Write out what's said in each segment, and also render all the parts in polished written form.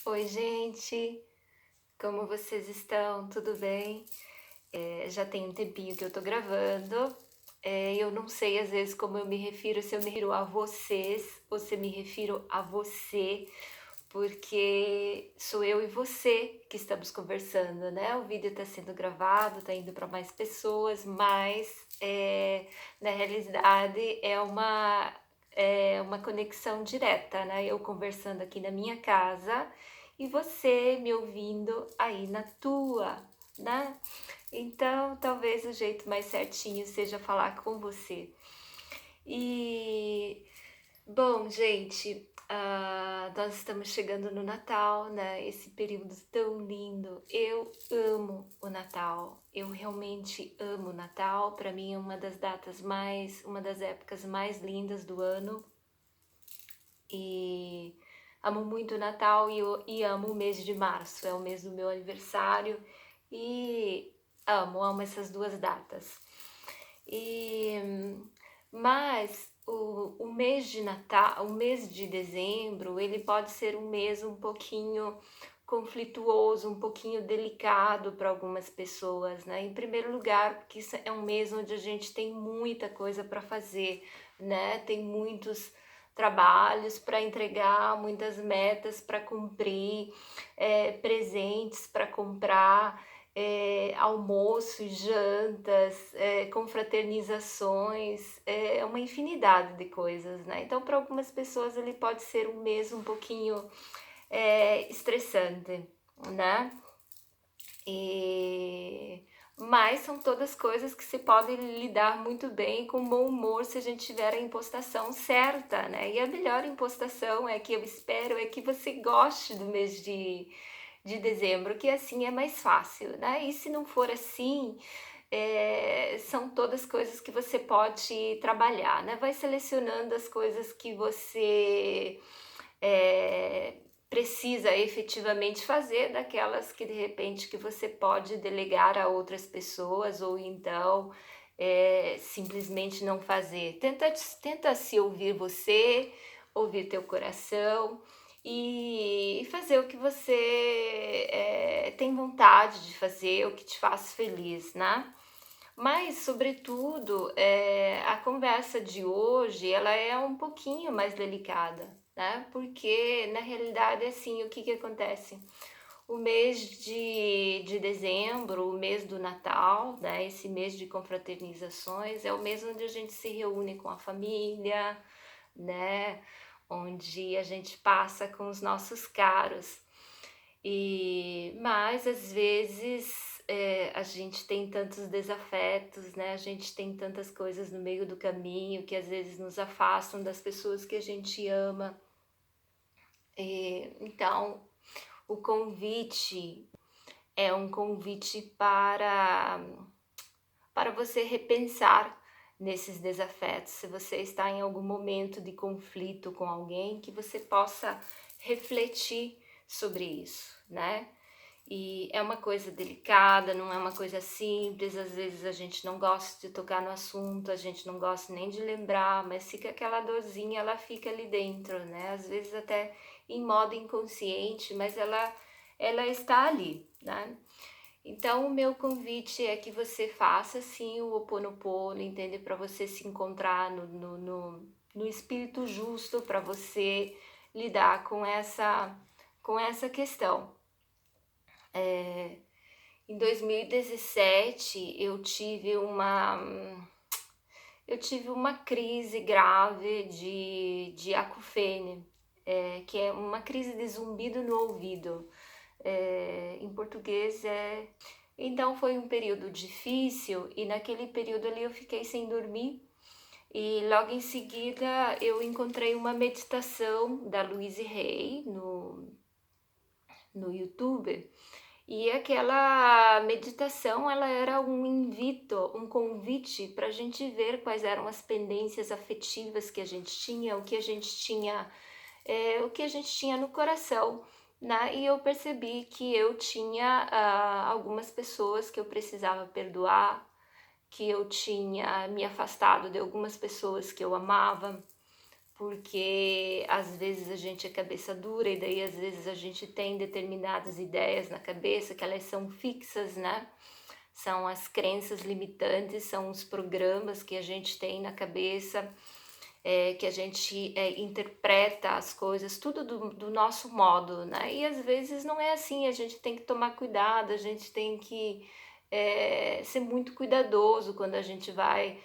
Oi, gente, como vocês estão? Tudo bem? Já tem um tempinho que eu tô gravando. Eu não sei às vezes como eu me refiro, se eu me refiro a vocês ou se me refiro a você, porque sou eu e você que estamos conversando, né? O vídeo está sendo gravado, está indo para mais pessoas, mas na realidade é uma conexão direta, né? Eu conversando aqui na minha casa e você me ouvindo aí na tua, né? Então, talvez o jeito mais certinho seja falar com você. E bom, gente, nós estamos chegando no Natal, né? Esse período tão lindo. Eu amo o Natal. Eu realmente amo o Natal. Para mim é uma das épocas mais lindas do ano. E amo muito o Natal e amo o mês de março. É o mês do meu aniversário e amo essas duas datas. E mas o mês de Natal, o mês de dezembro, ele pode ser um mês um pouquinho conflituoso, um pouquinho delicado para algumas pessoas, né? Em primeiro lugar, porque isso é um mês onde a gente tem muita coisa para fazer, né? Tem muitos trabalhos para entregar, muitas metas para cumprir, presentes para comprar, almoços, jantas, confraternizações, uma infinidade de coisas, né? Então, para algumas pessoas, ele pode ser um mês um pouquinho estressante, né? E... Mas são todas coisas que se pode lidar muito bem com bom humor se a gente tiver a impostação certa, né? E a melhor impostação é que eu espero é que você goste do mês de dezembro, que assim é mais fácil, né? E se não for assim, são todas coisas que você pode trabalhar, né? Vai selecionando as coisas que você é, precisa efetivamente fazer, daquelas que de repente que você pode delegar a outras pessoas ou então simplesmente não fazer. Tenta se ouvir você, ouvir teu coração e fazer o que você tem vontade de fazer, o que te faz feliz, né? Mas, sobretudo, a conversa de hoje, ela é um pouquinho mais delicada, né? Porque, na realidade, assim, o que que acontece? O mês de dezembro, o mês do Natal, né? Esse mês de confraternizações, é o mês onde a gente se reúne com a família, né? Onde a gente passa com os nossos caros. Mas às vezes a gente tem tantos desafetos, né? A gente tem tantas coisas no meio do caminho que às vezes nos afastam das pessoas que a gente ama. Então, o convite é um convite para você repensar nesses desafetos. Se você está em algum momento de conflito com alguém, que você possa refletir sobre isso, né? E é uma coisa delicada, não é uma coisa simples, às vezes a gente não gosta de tocar no assunto, a gente não gosta nem de lembrar, mas fica aquela dorzinha, ela fica ali dentro, né? Às vezes até em modo inconsciente, mas ela está ali, né? Então, o meu convite é que você faça sim o Ho Oponopono, entende? Para você se encontrar no espírito justo, para você lidar com essa questão. Em 2017, eu tive uma crise grave de acufene, que é uma crise de zumbido no ouvido. Em português é. Então foi um período difícil e naquele período ali eu fiquei sem dormir. E logo em seguida eu encontrei uma meditação da Louise Hay no YouTube. E aquela meditação, ela era um convite para a gente ver quais eram as pendências afetivas que a gente tinha, o que a gente tinha no coração, né? E eu percebi que eu tinha algumas pessoas que eu precisava perdoar, que eu tinha me afastado de algumas pessoas que eu amava, porque às vezes a gente é cabeça dura e daí às vezes a gente tem determinadas ideias na cabeça que elas são fixas, né? São as crenças limitantes, são os programas que a gente tem na cabeça, que a gente interpreta as coisas, tudo do nosso modo, né? E às vezes não é assim, a gente tem que tomar cuidado, a gente tem que ser muito cuidadoso quando a gente vai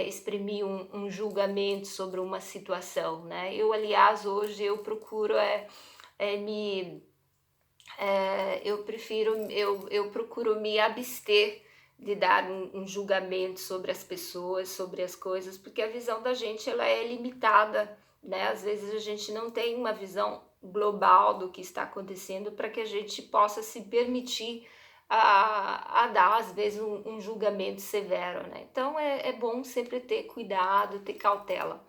exprimir um julgamento sobre uma situação, né? Eu, aliás, hoje eu procuro me eu procuro me abster de dar um julgamento sobre as pessoas, sobre as coisas, porque a visão da gente ela é limitada, né? Às vezes a gente não tem uma visão global do que está acontecendo para que a gente possa se permitir a dar, às vezes, um julgamento severo, né? Então é bom sempre ter cuidado, ter cautela.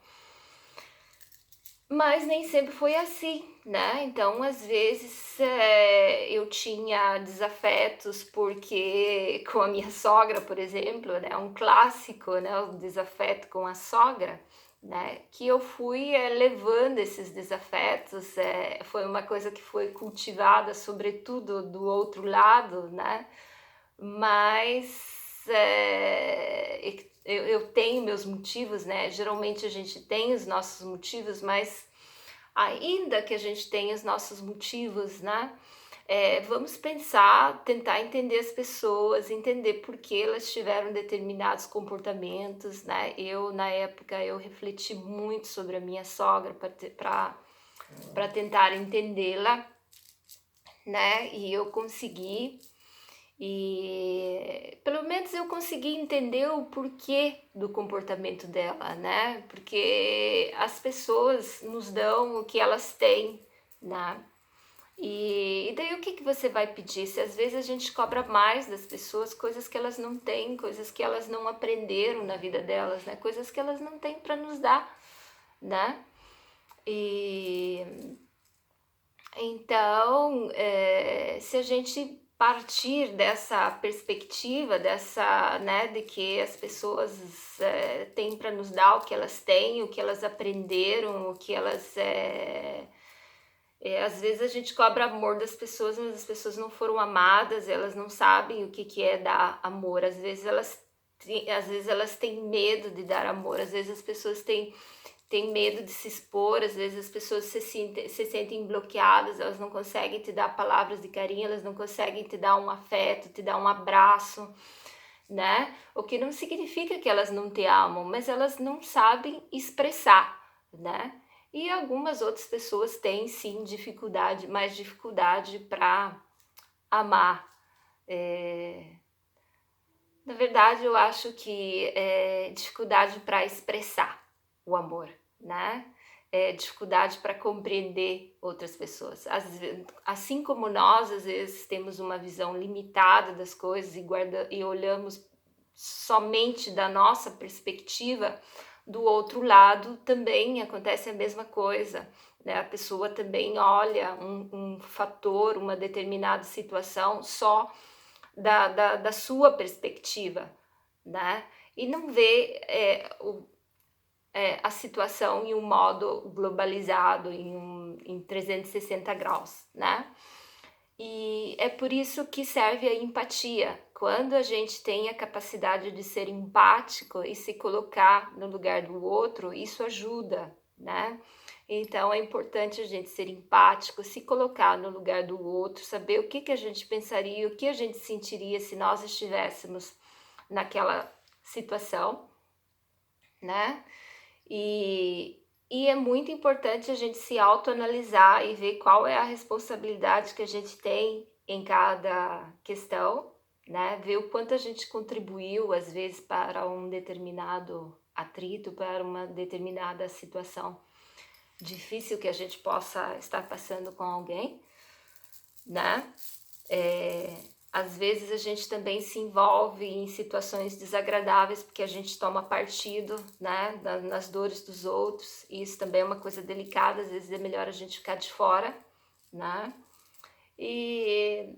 Mas nem sempre foi assim, né? Então, às vezes, eu tinha desafetos porque com a minha sogra, por exemplo, né? Um clássico, né? O desafeto com a sogra, né? Que eu fui levando esses desafetos, foi uma coisa que foi cultivada, sobretudo do outro lado, né? Mas eu tenho meus motivos, né? Geralmente a gente tem os nossos motivos, mas ainda que a gente tenha os nossos motivos, né? Vamos pensar, tentar entender as pessoas, entender por que elas tiveram determinados comportamentos, né? Eu, na época, eu refleti muito sobre a minha sogra para tentar entendê-la, né? E eu consegui. E pelo menos eu consegui entender o porquê do comportamento dela, né? Porque as pessoas nos dão o que elas têm, né? E daí o que que você vai pedir? Se às vezes a gente cobra mais das pessoas coisas que elas não têm, coisas que elas não aprenderam na vida delas, né? Coisas que elas não têm para nos dar, né? E então, se a gente partir dessa perspectiva, né, de que as pessoas têm para nos dar o que elas têm, o que elas aprenderam, o que elas. Às vezes a gente cobra amor das pessoas, mas as pessoas não foram amadas, elas não sabem o que, que é dar amor. Às vezes elas têm medo de dar amor, às vezes as pessoas têm medo de se expor, às vezes as pessoas se sentem bloqueadas, elas não conseguem te dar palavras de carinho, elas não conseguem te dar um afeto, te dar um abraço, né? O que não significa que elas não te amam, mas elas não sabem expressar, né? E algumas outras pessoas têm sim mais dificuldade para amar. Na verdade, eu acho que é dificuldade para expressar o amor, né? Dificuldade para compreender outras pessoas. Assim como nós, às vezes, temos uma visão limitada das coisas e olhamos somente da nossa perspectiva, do outro lado também acontece a mesma coisa, né? A pessoa também olha um fator, uma determinada situação só da sua perspectiva, né? E não vê a situação em um modo globalizado, em 360 graus, né? E é por isso que serve a empatia. Quando a gente tem a capacidade de ser empático e se colocar no lugar do outro, isso ajuda, né? Então é importante a gente ser empático, se colocar no lugar do outro, saber o que que a gente pensaria, o que a gente sentiria se nós estivéssemos naquela situação, né? E é muito importante a gente se autoanalisar e ver qual é a responsabilidade que a gente tem em cada questão, né? Ver o quanto a gente contribuiu, às vezes, para um determinado atrito, para uma determinada situação difícil que a gente possa estar passando com alguém, né? Às vezes a gente também se envolve em situações desagradáveis porque a gente toma partido, né, nas dores dos outros, e isso também é uma coisa delicada, às vezes é melhor a gente ficar de fora, né? E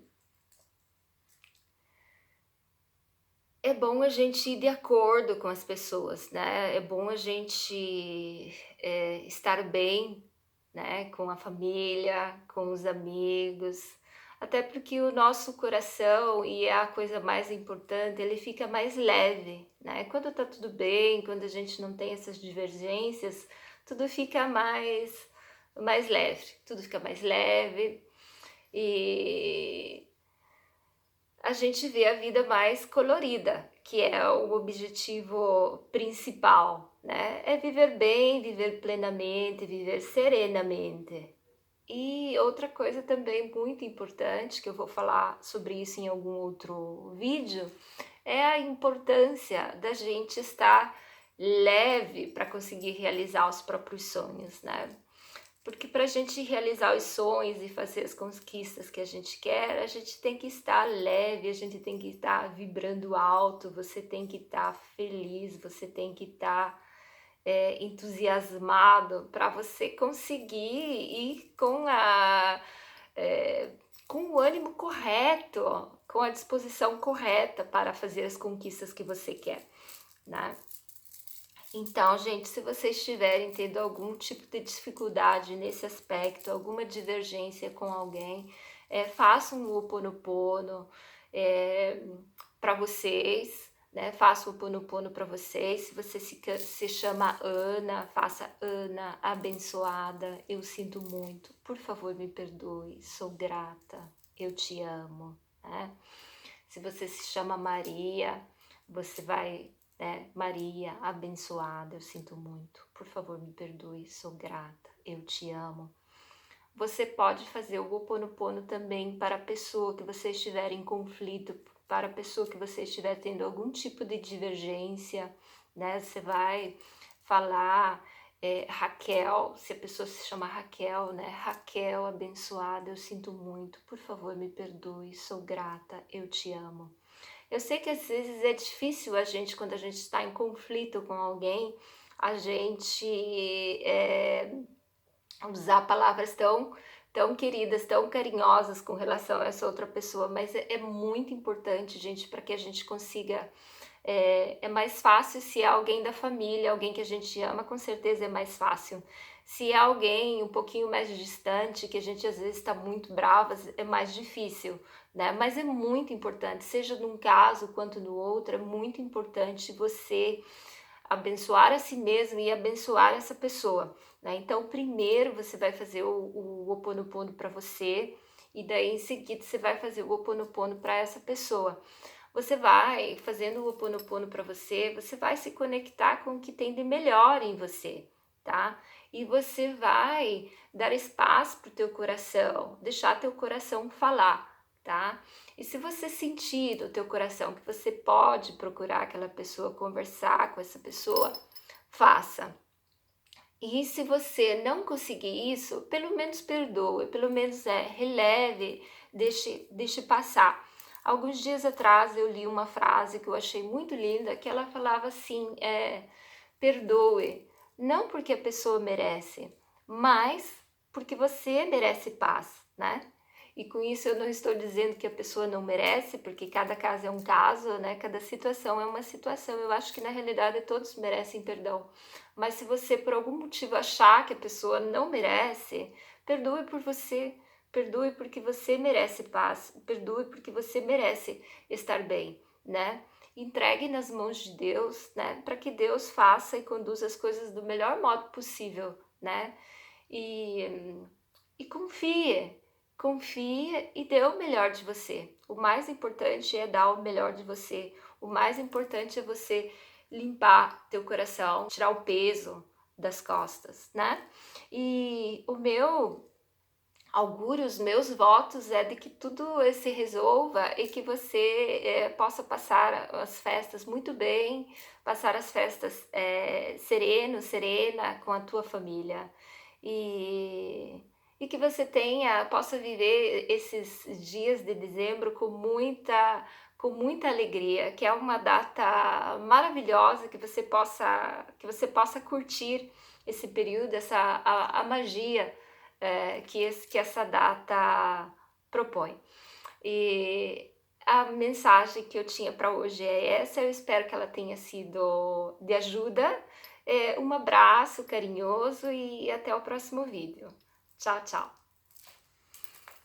É bom a gente ir de acordo com as pessoas, né, é bom a gente, estar bem, né, com a família, com os amigos, até porque o nosso coração, e é a coisa mais importante, ele fica mais leve, né, quando tá tudo bem, quando a gente não tem essas divergências, tudo fica mais leve, tudo fica mais leve, e a gente vê a vida mais colorida, que é o objetivo principal, né? É viver bem, viver plenamente, viver serenamente. E outra coisa também muito importante, que eu vou falar sobre isso em algum outro vídeo, é a importância da gente estar leve para conseguir realizar os próprios sonhos, né? Porque para a gente realizar os sonhos e fazer as conquistas que a gente quer, a gente tem que estar leve, a gente tem que estar vibrando alto, você tem que estar feliz, você tem que estar entusiasmado para você conseguir ir é, com o ânimo correto, com a disposição correta para fazer as conquistas que você quer, né? Então, gente, se vocês estiverem tendo algum tipo de dificuldade nesse aspecto, alguma divergência com alguém, façam um Ho'oponopono é, para vocês, né? Faça o Ho'oponopono para vocês. Se você se chama Ana, faça Ana, abençoada, eu sinto muito, por favor me perdoe, sou grata, eu te amo, né? Se você se chama Maria, você vai, né? Maria, abençoada, eu sinto muito. Por favor, me perdoe, sou grata, eu te amo. Você pode fazer o Ho'oponopono também para a pessoa que você estiver em conflito, para a pessoa que você estiver tendo algum tipo de divergência, né? Você vai falar Raquel, se a pessoa se chama Raquel, né? Raquel, abençoada, eu sinto muito, por favor, me perdoe, sou grata, eu te amo. Eu sei que às vezes é difícil a gente, quando a gente está em conflito com alguém, a gente usar palavras tão queridas, tão carinhosas com relação a essa outra pessoa, mas é muito importante, gente, para que a gente consiga. É mais fácil se é alguém da família, alguém que a gente ama, com certeza é mais fácil. Se é alguém um pouquinho mais distante, que a gente às vezes está muito brava, é mais difícil, né? Mas é muito importante, seja num caso quanto no outro, é muito importante você abençoar a si mesmo e abençoar essa pessoa, né? Então, primeiro você vai fazer o Ho'oponopono para você, e daí em seguida você vai fazer o Ho'oponopono para essa pessoa. Você vai fazendo o Ho'oponopono para você, você vai se conectar com o que tem de melhor em você, tá? E você vai dar espaço para o teu coração, deixar teu coração falar, tá? E se você sentir do teu coração que você pode procurar aquela pessoa, conversar com essa pessoa, faça. E se você não conseguir isso, pelo menos perdoe, pelo menos releve, deixe passar. Alguns dias atrás eu li uma frase que eu achei muito linda, que ela falava assim, perdoe, não porque a pessoa merece, mas porque você merece paz, né? E com isso eu não estou dizendo que a pessoa não merece, porque cada caso é um caso, né? Cada situação é uma situação. Eu acho que na realidade todos merecem perdão. Mas se você por algum motivo achar que a pessoa não merece, perdoe por você, perdoe porque você merece paz, perdoe porque você merece estar bem, né? Entregue nas mãos de Deus, né? Para que Deus faça e conduza as coisas do melhor modo possível, né? E, e confie e dê o melhor de você. O mais importante é dar o melhor de você. O mais importante é você limpar teu coração, tirar o peso das costas, né? E o meu augúrio, os meus votos é de que tudo se resolva e que você possa passar as festas muito bem, passar as festas sereno, serena com a tua família. E, e que você possa viver esses dias de dezembro com muita alegria, que é uma data maravilhosa, que você possa curtir esse período, a magia que essa data propõe. E A mensagem que eu tinha para hoje é essa, eu espero que ela tenha sido de ajuda. Um abraço carinhoso e até o próximo vídeo. Tchau, tchau.